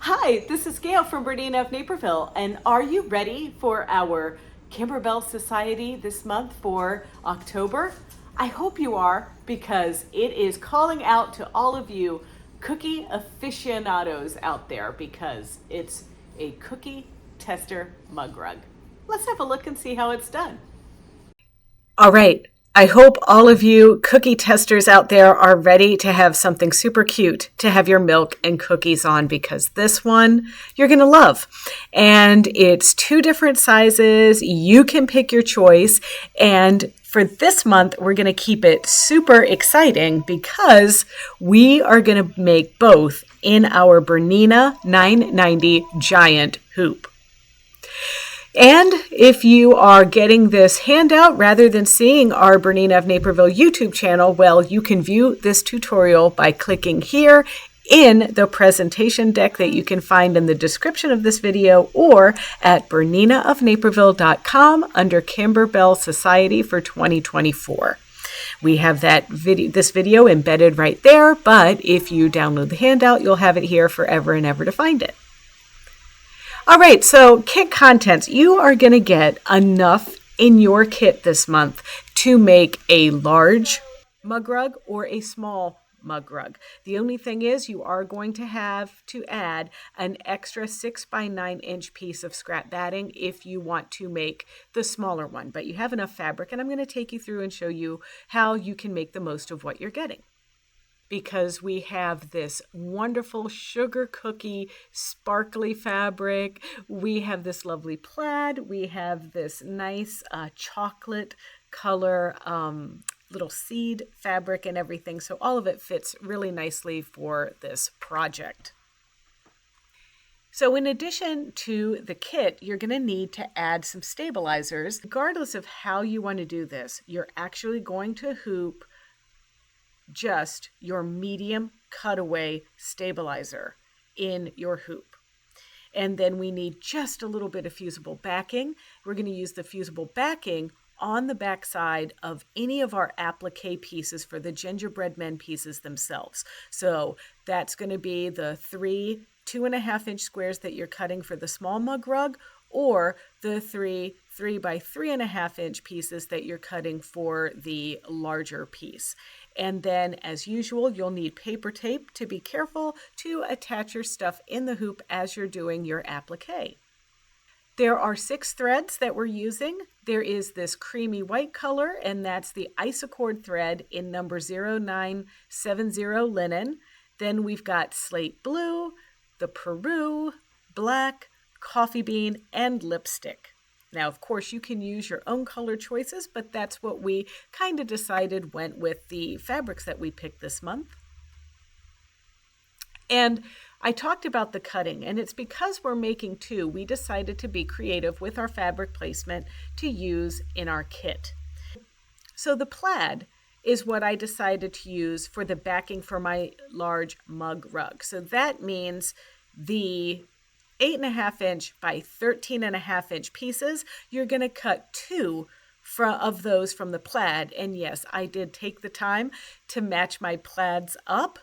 Hi, this is Gayle from BERNINA of Naperville, and are you ready for our Kimberbell Society this month for October? I hope you are, because it is calling out to all of you cookie aficionados out there, because it's a cookie tester mug rug. Let's have a look and see how it's done. All right. I hope all of you cookie testers out there are ready to have something super cute to have your milk and cookies on, because this one you're going to love. And it's 2 different sizes. You can pick your choice. And for this month, we're going to keep it super exciting because we are going to make both in our Bernina 990 giant hoop. And if you are getting this handout rather than seeing our BERNINA of Naperville YouTube channel, well, you can view this tutorial by clicking here in the presentation deck that you can find in the description of this video, or at BERNINAofNaperville.com under Kimberbell Society for 2024. We have this video embedded right there, but if you download the handout, you'll have it here forever and ever to find it. All right, so kit contents. You are going to get enough in your kit this month to make a large mug rug or a small mug rug. The only thing is you are going to have to add an extra 6 by 9 inch piece of scrap batting if you want to make the smaller one. But you have enough fabric, and I'm going to take you through and show you how you can make the most of what you're getting. Because we have this wonderful sugar cookie sparkly fabric. We have this lovely plaid. We have this nice chocolate color little seed fabric and everything. So all of it fits really nicely for this project. So in addition to the kit, you're going to need to add some stabilizers. Regardless of how you want to do this, you're actually going to hoop just your medium cutaway stabilizer in your hoop. And then we need just a little bit of fusible backing. We're going to use the fusible backing on the back side of any of our applique pieces for the gingerbread men pieces themselves. So that's going to be the 3 2.5-inch squares that you're cutting for the small mug rug, or the 3 by 3.5-inch pieces that you're cutting for the larger piece. And then, as usual, you'll need paper tape to be careful to attach your stuff in the hoop as you're doing your applique. There are 6 threads that we're using. There is this creamy white color, and that's the Isocord thread in number 0970 linen. Then we've got slate blue, the Peru, black, coffee bean, and lipstick. Now, of course, you can use your own color choices, but that's what we kind of decided went with the fabrics that we picked this month. And I talked about the cutting, and it's because we're making 2, we decided to be creative with our fabric placement to use in our kit. So the plaid is what I decided to use for the backing for my large mug rug. So that means the 8.5-inch by 13.5-inch pieces, you're going to cut 2 of those from the plaid. And yes, I did take the time to match my plaids up.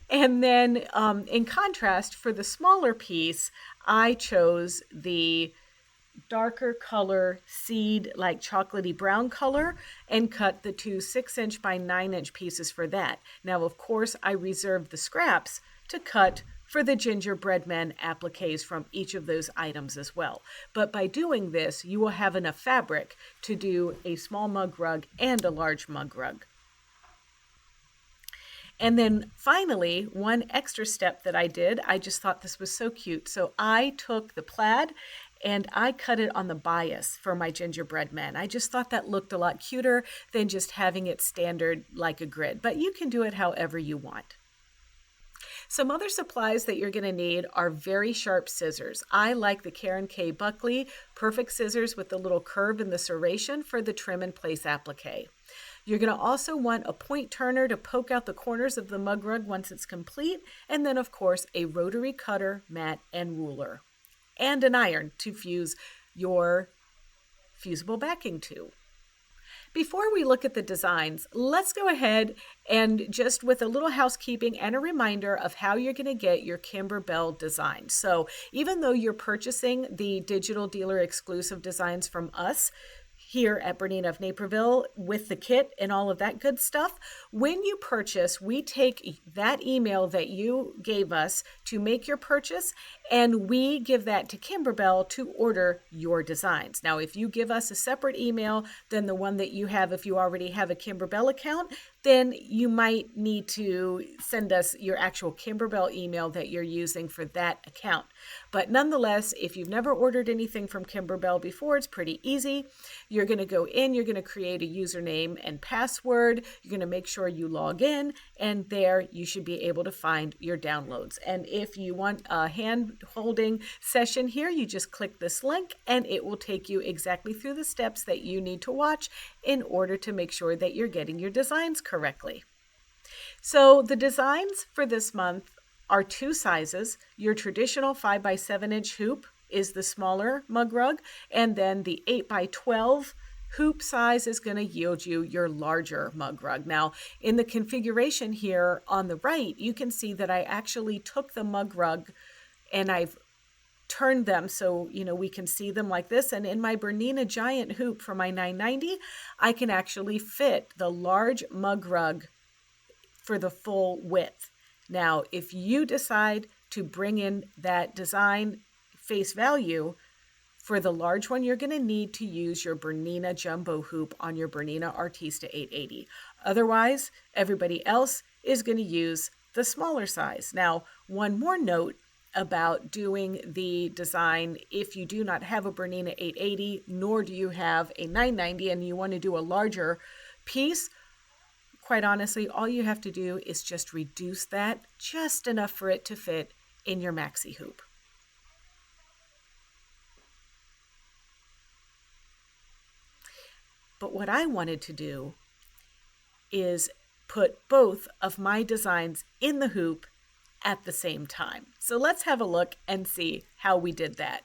And then in contrast, for the smaller piece, I chose the darker color seed, like chocolatey brown color, and cut the 2 6-inch by 9-inch pieces for that. Now, of course, I reserved the scraps to cut for the gingerbread men appliques from each of those items as well. But by doing this, you will have enough fabric to do a small mug rug and a large mug rug. And then finally, one extra step that I did, I just thought this was so cute. So I took the plaid and I cut it on the bias for my gingerbread men. I just thought that looked a lot cuter than just having it standard like a grid. But you can do it however you want. Some other supplies that you're going to need are very sharp scissors. I like the Karen K. Buckley Perfect Scissors with the little curve in the serration for the trim and place applique. You're going to also want a point turner to poke out the corners of the mug rug once it's complete, and then of course a rotary cutter, mat, and ruler, and an iron to fuse your fusible backing to. Before we look at the designs, let's go ahead and just with a little housekeeping and a reminder of how you're going to get your Kimberbell design. So even though you're purchasing the digital dealer exclusive designs from us, here at BERNINA of Naperville with the kit and all of that good stuff. When you purchase, we take that email that you gave us to make your purchase and we give that to Kimberbell to order your designs. Now, if you give us a separate email than the one that you have, if you already have a Kimberbell account, then you might need to send us your actual Kimberbell email that you're using for that account. But nonetheless, if you've never ordered anything from Kimberbell before, it's pretty easy. You're going to go in, you're going to create a username and password. You're going to make sure you log in, and there you should be able to find your downloads. And if you want a hand-holding session here, you just click this link and it will take you exactly through the steps that you need to watch in order to make sure that you're getting your designs correctly. So the designs for this month are two sizes. Your traditional 5x7-inch hoop is the smaller mug rug, and then the 8x12 hoop size is going to yield you your larger mug rug. Now, in the configuration here on the right, you can see that I actually took the mug rug and I've turned them so we can see them like this. And in my Bernina giant hoop for my 990, I can actually fit the large mug rug for the full width. Now, if you decide to bring in that design face value, for the large one, you're going to need to use your Bernina jumbo hoop on your Bernina Artista 880. Otherwise, everybody else is going to use the smaller size. Now, one more note about doing the design if you do not have a Bernina 880, nor do you have a 990 and you want to do a larger piece. Quite honestly, all you have to do is just reduce that just enough for it to fit in your maxi hoop. But what I wanted to do is put both of my designs in the hoop at the same time. So let's have a look and see how we did that.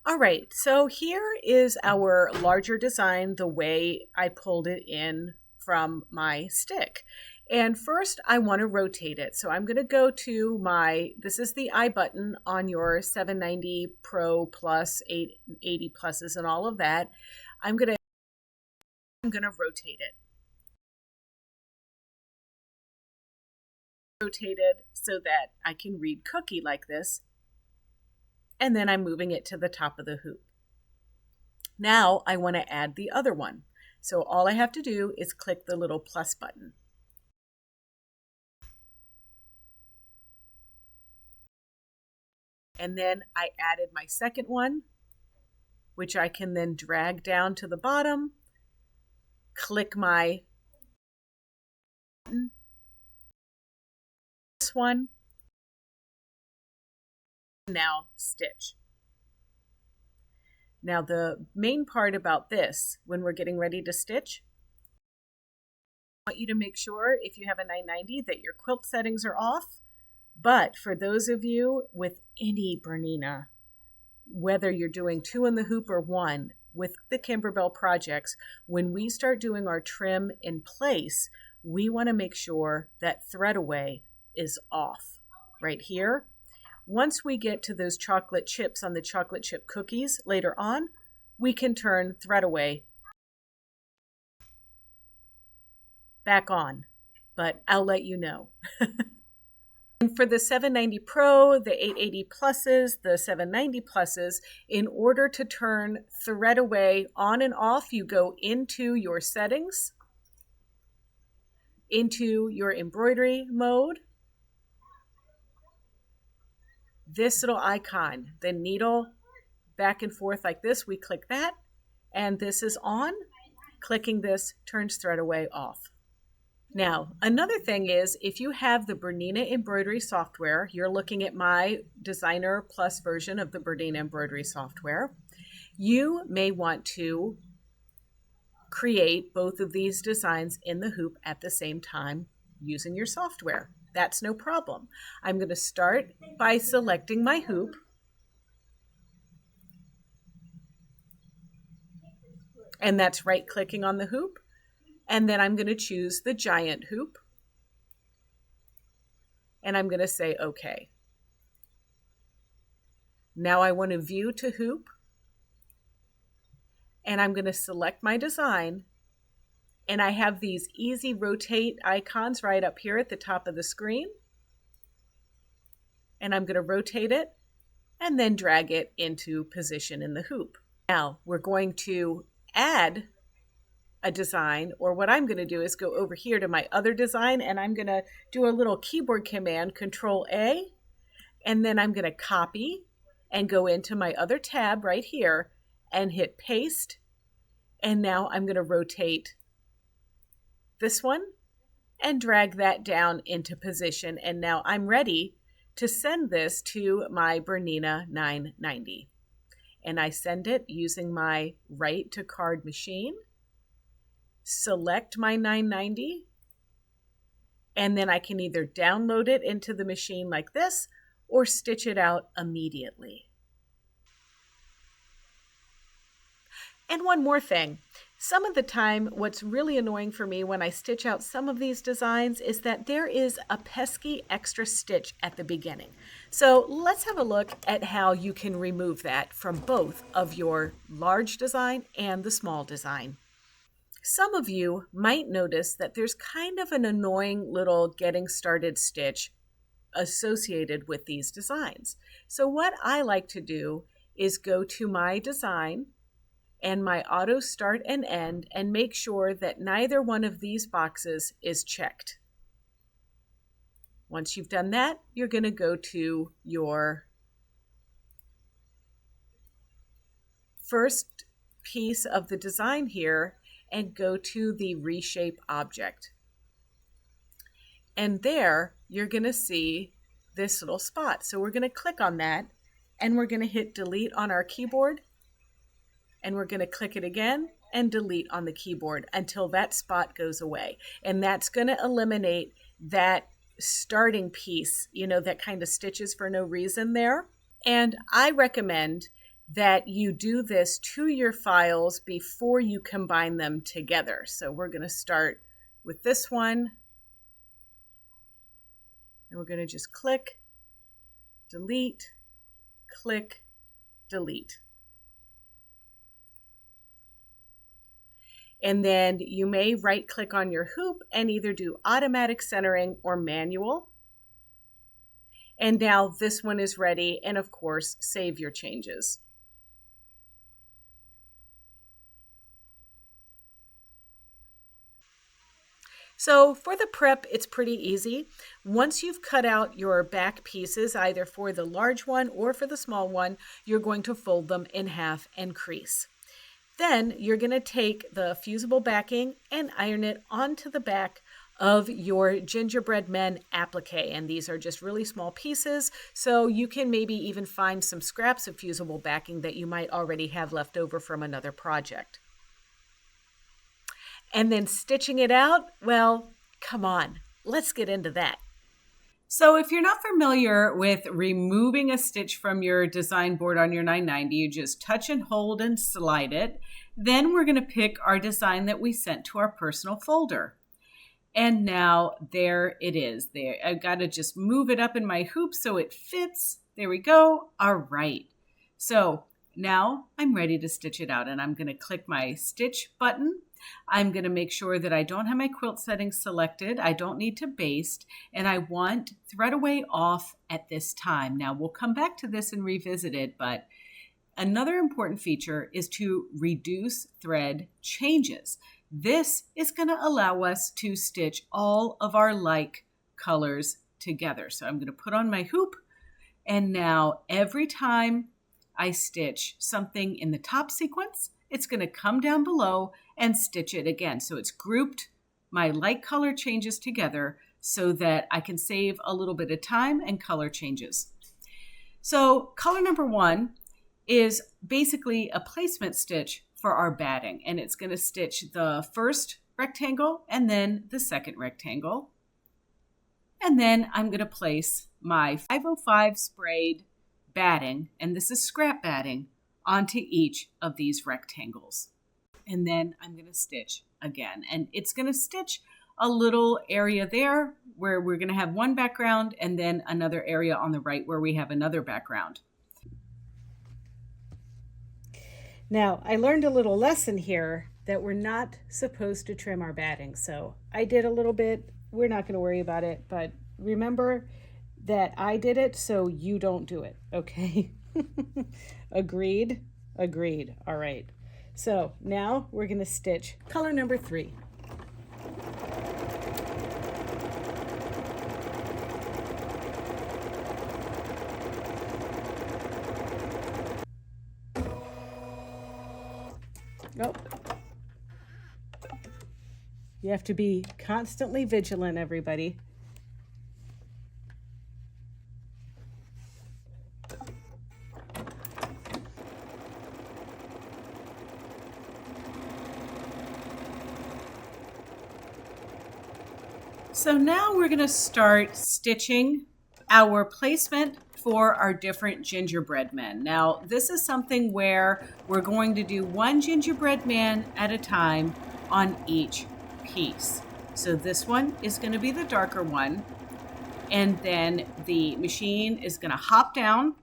All right, so here is our larger design, the way I pulled it in from my stick. And first I want to rotate it. So I'm going to go to this is the I button on your 790 Pro Plus, 880 Pluses and all of that. I'm going to rotate it. Rotated so that I can read cookie like this. And then I'm moving it to the top of the hoop. Now I want to add the other one. So all I have to do is click the little plus button. And then I added my second one, which I can then drag down to the bottom, click my button, this one, now stitch. Now the main part about this, when we're getting ready to stitch, I want you to make sure if you have a 990 that your quilt settings are off. But for those of you with any Bernina, whether you're doing 2 in the hoop or 1, with the Kimberbell projects, when we start doing our trim in place, we want to make sure that thread away is off right here. Once we get to those chocolate chips on the chocolate chip cookies later on, we can turn thread away back on, but I'll let you know. And for the 790 Pro, the 880 Pluses, the 790 Pluses, in order to turn thread away on and off, you go into your settings, into your embroidery mode. This little icon, the needle back and forth like this, we click that, and this is on. Clicking this turns thread away off. Now, another thing is if you have the Bernina embroidery software, you're looking at my Designer Plus version of the Bernina embroidery software, you may want to create both of these designs in the hoop at the same time using your software. That's no problem. I'm going to start by selecting my hoop. and that's right-clicking on the hoop. And then I'm going to choose the giant hoop, and I'm going to say OK. Now I want to view to hoop, and I'm going to select my design, and I have these easy rotate icons right up here at the top of the screen, and I'm going to rotate it and then drag it into position in the hoop. Now we're going to add a design, or what I'm going to do is go over here to my other design, and I'm going to do a little keyboard command, Control A, and then I'm going to copy and go into my other tab right here and hit paste. And now I'm going to rotate this one and drag that down into position. And now I'm ready to send this to my BERNINA 990. And I send it using my write to card machine, select my 990, and then I can either download it into the machine like this or stitch it out immediately. And one more thing. Some of the time, what's really annoying for me when I stitch out some of these designs is that there is a pesky extra stitch at the beginning. So let's have a look at how you can remove that from both of your large design and the small design. Some of you might notice that there's kind of an annoying little getting started stitch associated with these designs. So what I like to do is go to my design and my auto start and end and make sure that neither one of these boxes is checked. Once you've done that, you're going to go to your first piece of the design here and go to the reshape object. And there you're going to see this little spot. So we're going to click on that and we're going to hit delete on our keyboard, and we're going to click it again and delete on the keyboard until that spot goes away. And that's going to eliminate that starting piece, that kind of stitches for no reason there. And I recommend that you do this to your files before you combine them together. So we're going to start with this one, and we're going to just click, delete, click, delete. And then you may right click on your hoop and either do automatic centering or manual. And now this one is ready, and of course, save your changes. So for the prep, it's pretty easy. Once you've cut out your back pieces, either for the large one or for the small one, you're going to fold them in half and crease. Then you're going to take the fusible backing and iron it onto the back of your gingerbread men applique. And these are just really small pieces, so you can maybe even find some scraps of fusible backing that you might already have left over from another project. And then stitching it out, well, come on, let's get into that. So if you're not familiar with removing a stitch from your design board on your 990, you just touch and hold and slide it. Then we're going to pick our design that we sent to our personal folder. And now there it is. There, I've got to just move it up in my hoop so it fits. There we go. All right. So now I'm ready to stitch it out, and I'm going to click my stitch button. I'm going to make sure that I don't have my quilt settings selected. I don't need to baste, and I want thread away off at this time. Now we'll come back to this and revisit it, but another important feature is to reduce thread changes. This is going to allow us to stitch all of our like colors together. So I'm going to put on my hoop, and now every time I stitch something in the top sequence, it's going to come down below and stitch it again. So it's grouped my light color changes together so that I can save a little bit of time and color changes. So color number one is basically a placement stitch for our batting, and it's going to stitch the first rectangle and then the second rectangle. And then I'm going to place my 505 sprayed batting, and this is scrap batting, onto each of these rectangles. And then I'm going to stitch again. And it's going to stitch a little area there where we're going to have one background and then another area on the right where we have another background. Now, I learned a little lesson here that we're not supposed to trim our batting. So I did a little bit. We're not going to worry about it, but remember that I did it, so you don't do it, okay? Agreed? Agreed. All right. So now we're going to stitch color number 3. Nope. You have to be constantly vigilant, everybody. So now we're going to start stitching our placement for our different gingerbread men. Now, this is something where we're going to do one gingerbread man at a time on each piece. So this one is going to be the darker one, and then the machine is going to hop down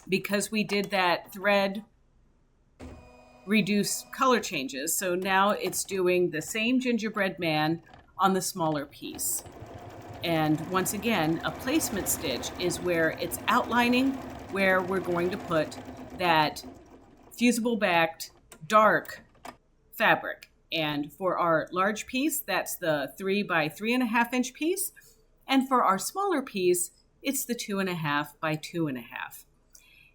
because we did that thread reduce color changes. So now it's doing the same gingerbread man on the smaller piece. And once again, a placement stitch is where it's outlining where we're going to put that fusible backed dark fabric. And for our large piece, that's the 3 by 3.5 inch piece. And for our smaller piece, it's the 2.5 by 2.5.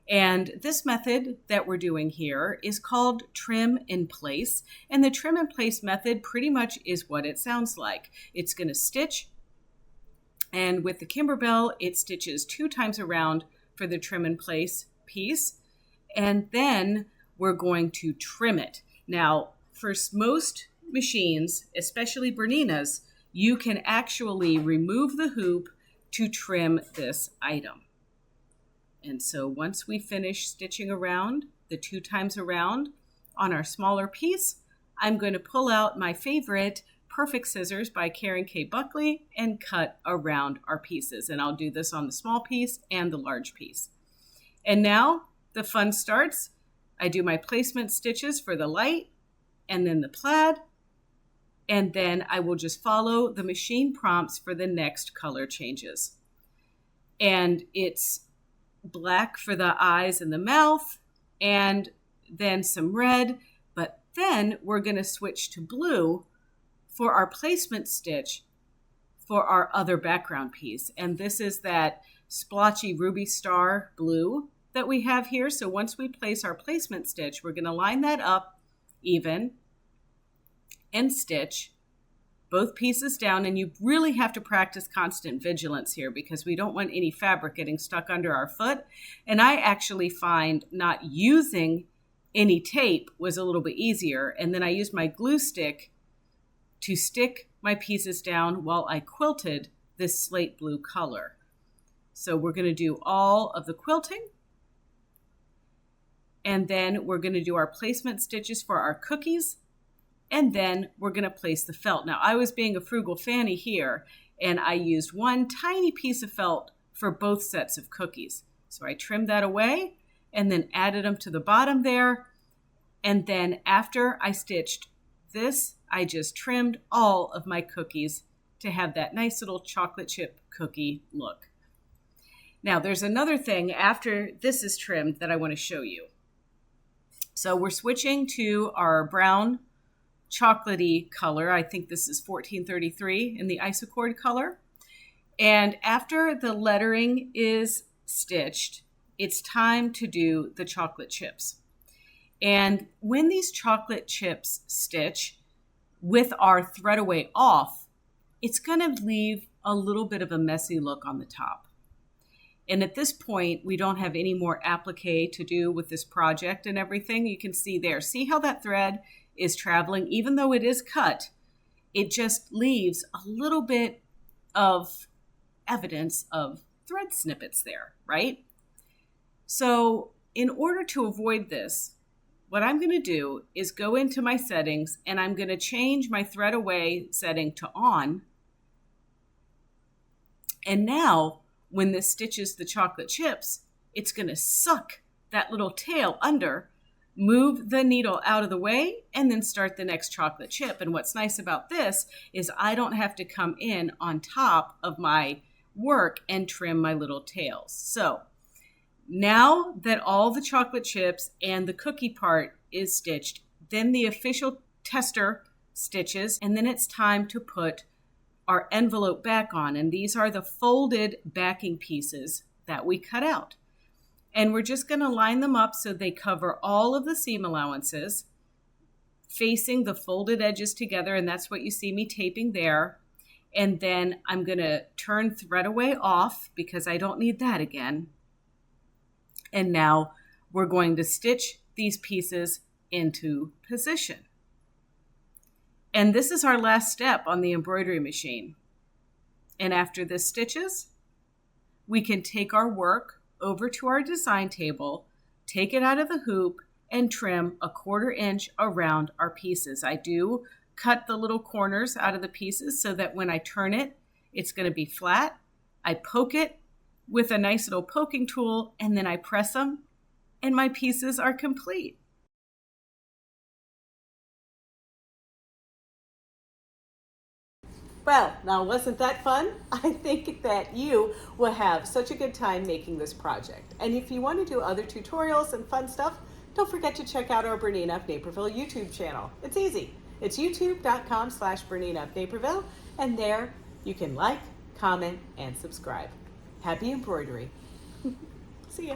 And this method that we're doing here is called trim in place. And the trim in place method pretty much is what it sounds like. It's going to stitch, and with the Kimberbell, it stitches 2 times around for the trim in place piece. And then we're going to trim it. Now, for most machines, especially Bernina's, you can actually remove the hoop to trim this item. And so once we finish stitching around the 2 times around on our smaller piece, I'm going to pull out my favorite Perfect Scissors by Karen K. Buckley and cut around our pieces. And I'll do this on the small piece and the large piece. And now the fun starts. I do my placement stitches for the light and then the plaid. And then I will just follow the machine prompts for the next color changes. And it's black for the eyes and the mouth, and then some red, but then we're going to switch to blue for our placement stitch for our other background piece. And this is that splotchy ruby star blue that we have here. So once we place our placement stitch, we're going to line that up even and stitch both pieces down. And you really have to practice constant vigilance here because we don't want any fabric getting stuck under our foot. And I actually find not using any tape was a little bit easier. And then I used my glue stick to stick my pieces down while I quilted this slate blue color. So we're going to do all of the quilting. And then we're going to do our placement stitches for our cookies. And then we're going to place the felt. Now, I was being a frugal fanny here, and I used one tiny piece of felt for both sets of cookies. So I trimmed that away and then added them to the bottom there. And then after I stitched this, I just trimmed all of my cookies to have that nice little chocolate chip cookie look. Now, there's another thing after this is trimmed that I want to show you. So we're switching to our brown chocolatey color. I think this is 1433 in the isocord color. And after the lettering is stitched, it's time to do the chocolate chips. And when these chocolate chips stitch with our thread away off, it's going to leave a little bit of a messy look on the top. And at this point, we don't have any more applique to do with this project and everything. You can see there. See how that thread is traveling? Even though it is cut, it just leaves a little bit of evidence of thread snippets there, right? So in order to avoid this, what I'm going to do is go into my settings and I'm going to change my thread away setting to on. And now when this stitches the chocolate chips, it's going to suck that little tail under, move the needle out of the way, and then start the next chocolate chip. And what's nice about this is I don't have to come in on top of my work and trim my little tails. So now that all the chocolate chips and the cookie part is stitched, then the official tester stitches, and then it's time to put our envelope back on. And these are the folded backing pieces that we cut out. And we're just going to line them up so they cover all of the seam allowances, facing the folded edges together, and that's what you see me taping there. And then I'm going to turn thread away off because I don't need that again. And now we're going to stitch these pieces into position. And this is our last step on the embroidery machine. And after this stitches, we can take our work over to our design table, take it out of the hoop, and trim 1/4 inch around our pieces. I do cut the little corners out of the pieces so that when I turn it, it's going to be flat. I poke it with a nice little poking tool, and then I press them, and my pieces are complete. Well, now wasn't that fun? I think that you will have such a good time making this project. And if you want to do other tutorials and fun stuff, don't forget to check out our BERNINA of Naperville YouTube channel. It's easy. It's youtube.com/BERNINA of Naperville, and there you can like, comment, and subscribe. Happy embroidery. See ya.